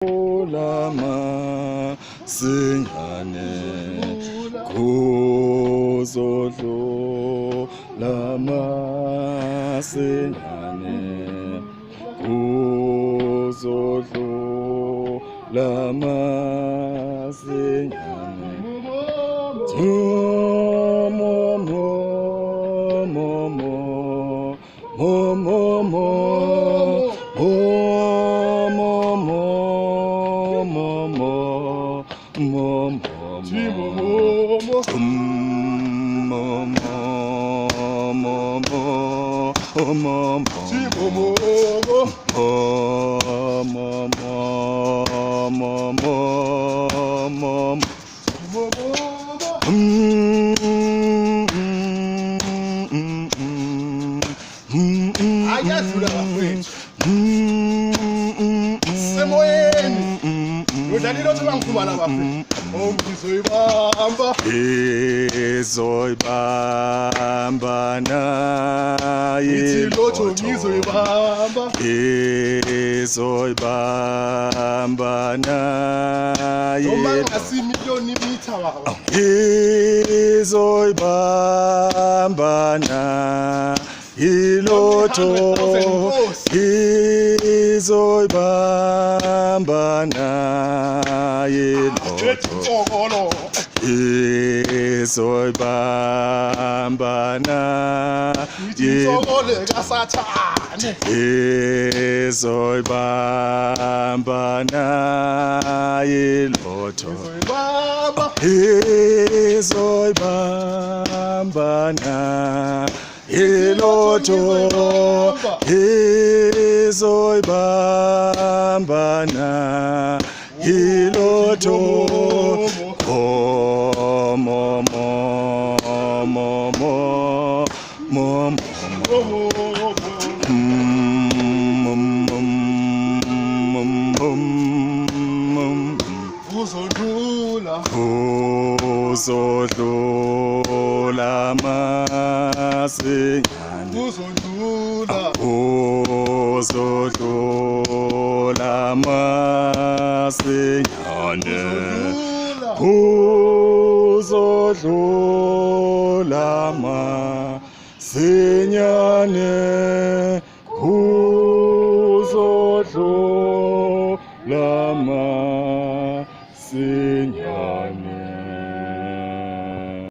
lama sinyane kuzodlo lama sinyane kuzodlo lama sinyane Izoibamba naye Lotto Izoibamba naye Izoibamba naye Lotto Izoibamba naye Lotto Izoibamba naye Izoibamba naye Lotto Izoibamba naye Lotto Izoibamba naye Lotto Kuzodlula masinyane Kuzodlula masinyane Kuzodlula masinyane Kuzodlula masinyane